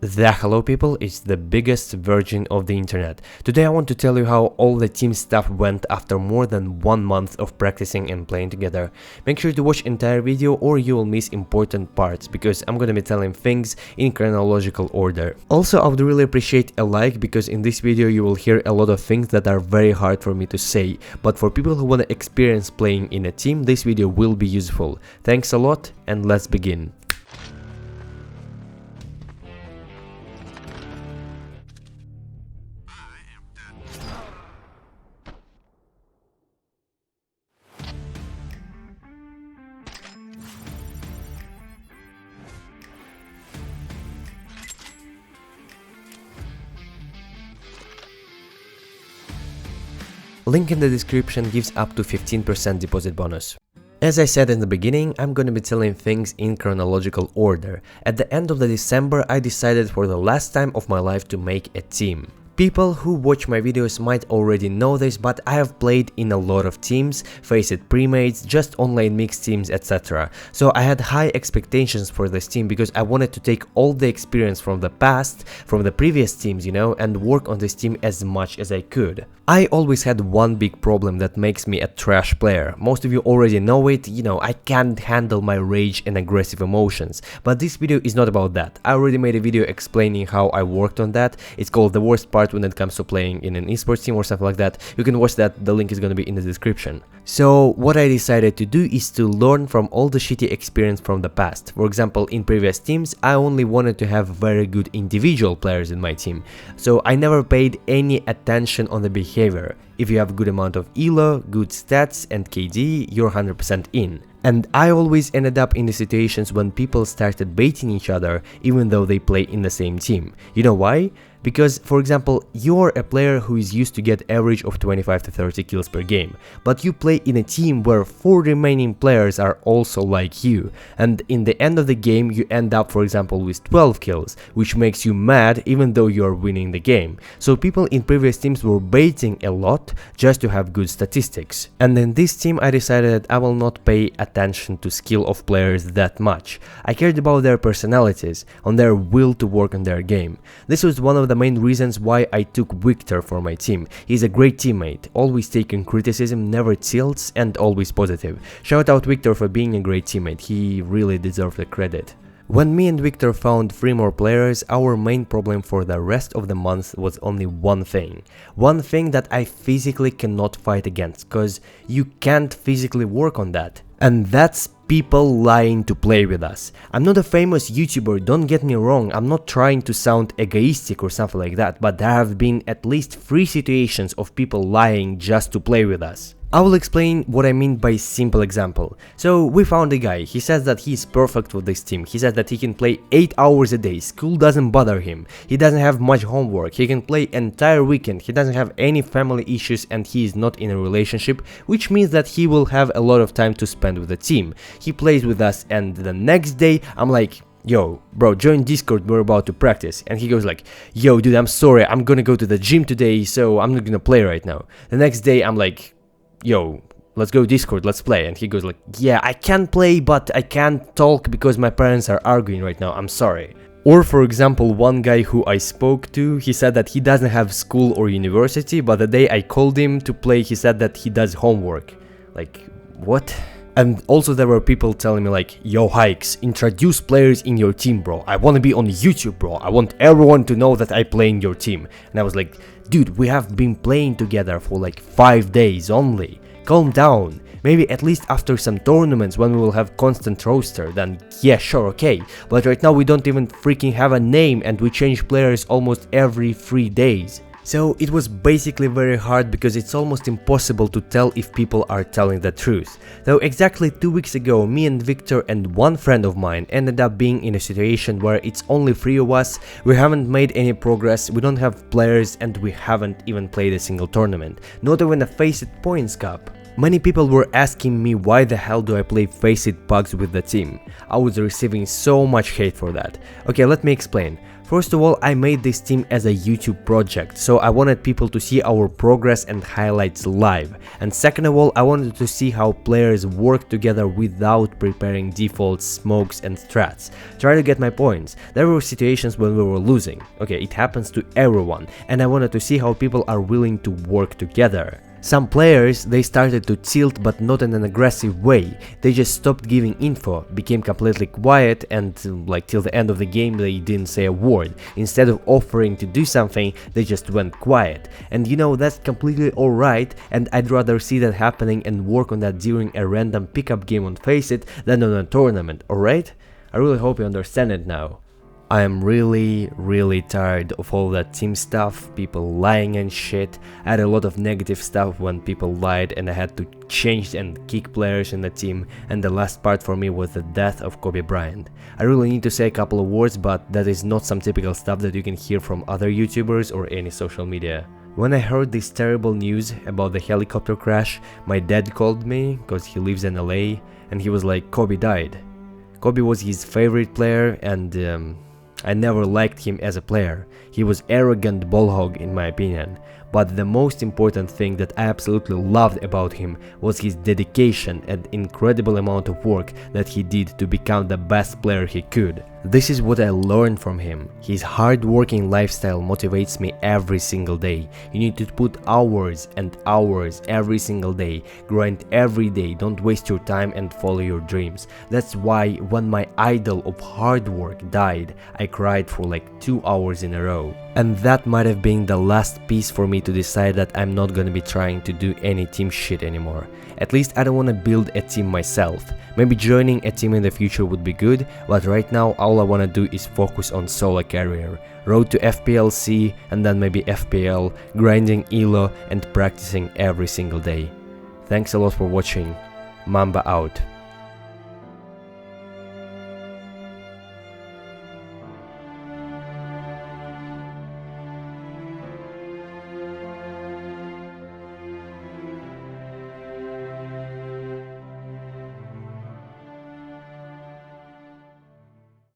Hello people, it's the biggest virgin of the internet. Today I want to tell you how all the team stuff went after more than 1 month of practicing and playing together. Make sure to watch entire video or you will miss important parts, because I'm gonna be telling things in chronological order. Also, I would really appreciate a like, because in this video you will hear a lot of things that are very hard for me to say, but for people who want to experience playing in a team, this video will be useful. Thanks a lot and let's begin. Link in the description gives up to 15% deposit bonus. As I said in the beginning, I'm gonna be telling things in chronological order. At the end of the December, I decided for the last time of my life to make a team. People who watch my videos might already know this, but I have played in a lot of teams, faced pre-mates, just online mixed teams, etc. So I had high expectations for this team because I wanted to take all the experience from the past, from the previous teams, and work on this team as much as I could. I always had one big problem that makes me a trash player. Most of you already know it, I can't handle my rage and aggressive emotions. But this video is not about that. I already made a video explaining how I worked on that. It's called The Worst Part when it comes to playing in an esports team or something like that. You can watch that, the link is gonna be in the description. So what I decided to do is to learn from all the shitty experience from the past. For example, in previous teams, I only wanted to have very good individual players in my team. So I never paid any attention on the behavior. If you have a good amount of elo, good stats and KD, you're 100% in. And I always ended up in the situations when people started baiting each other even though they play in the same team. You know why? Because, for example, you're a player who is used to get average of 25 to 30 kills per game, but you play in a team where 4 remaining players are also like you, and in the end of the game you end up, for example, with 12 kills, which makes you mad even though you're winning the game. So people in previous teams were baiting a lot just to have good statistics. And in this team I decided that I will not pay attention to skill of players that much. I cared about their personalities, on their will to work on their game. This was one of the main reasons why I took Victor for my team. He's a great teammate, always taking criticism, never tilts, and always positive. Shout out Victor for being a great teammate, he really deserves the credit. When me and Victor found 3 more players, our main problem for the rest of the month was only one thing. One thing that I physically cannot fight against, cause you can't physically work on that. And that's people lying to play with us. I'm not a famous YouTuber, don't get me wrong, I'm not trying to sound egoistic or something like that, but there have been at least 3 situations of people lying just to play with us. I will explain what I mean by simple example. So we found a guy, he says that he is perfect with this team, he says that he can play 8 hours a day, school doesn't bother him, he doesn't have much homework, he can play entire weekend, he doesn't have any family issues and he is not in a relationship, which means that he will have a lot of time to spend with the team. He plays with us and the next day I'm like, yo, bro, join Discord, we're about to practice. And he goes like, yo, dude, I'm sorry, I'm gonna go to the gym today, so I'm not gonna play right now. The next day I'm like, yo, let's go Discord, let's play. And he goes like, yeah, I can play, but I can't talk because my parents are arguing right now, I'm sorry. Or for example, one guy who I spoke to, he said that he doesn't have school or university, but the day I called him to play, he said that he does homework. Like, what? And also there were people telling me like, yo HaiX, introduce players in your team, bro. I want to be on YouTube, bro. I want everyone to know that I play in your team. And I was like, dude, we have been playing together for like 5 days only. Calm down. Maybe at least after some tournaments when we will have constant roster, then yeah, sure, okay. But right now we don't even freaking have a name and we change players almost every 3 days. So it was basically very hard because it's almost impossible to tell if people are telling the truth. Though exactly 2 weeks ago, me and Victor and one friend of mine ended up being in a situation where it's only 3 of us, we haven't made any progress, we don't have players and we haven't even played a single tournament, not even a Faceit Points Cup. Many people were asking me why the hell do I play Faceit pugs with the team. I was receiving so much hate for that. Okay, let me explain. First of all, I made this team as a YouTube project, so I wanted people to see our progress and highlights live. And second of all, I wanted to see how players work together without preparing defaults, smokes and strats. Try to get my points. There were situations when we were losing. Okay, it happens to everyone, and I wanted to see how people are willing to work together. Some players, they started to tilt, but not in an aggressive way. They just stopped giving info, became completely quiet, and like till the end of the game they didn't say a word. Instead of offering to do something, they just went quiet. And you know, that's completely alright, and I'd rather see that happening and work on that during a random pickup game on Faceit than on a tournament, alright? I really hope you understand it now. I am really tired of all that team stuff, people lying and shit. I had a lot of negative stuff when people lied and I had to change and kick players in the team, and the last part for me was the death of Kobe Bryant. I really need to say a couple of words, but that is not some typical stuff that you can hear from other YouTubers or any social media. When I heard this terrible news about the helicopter crash, my dad called me, cause he lives in LA, and he was like, Kobe died. Kobe was his favorite player, and I never liked him as a player. He was arrogant ball hog in my opinion. But the most important thing that I absolutely loved about him was his dedication and incredible amount of work that he did to become the best player he could. This is what I learned from him. His hard-working lifestyle motivates me every single day. You need to put hours and hours every single day, grind every day, don't waste your time and follow your dreams. That's why when my idol of hard work died, I cried for like 2 hours in a row. And that might have been the last piece for me to decide that I'm not gonna be trying to do any team shit anymore. At least I don't wanna build a team myself. Maybe joining a team in the future would be good, but right now all I wanna do is focus on solo career, road to FPLC and then maybe FPL, grinding ELO and practicing every single day. Thanks a lot for watching. Mamba out.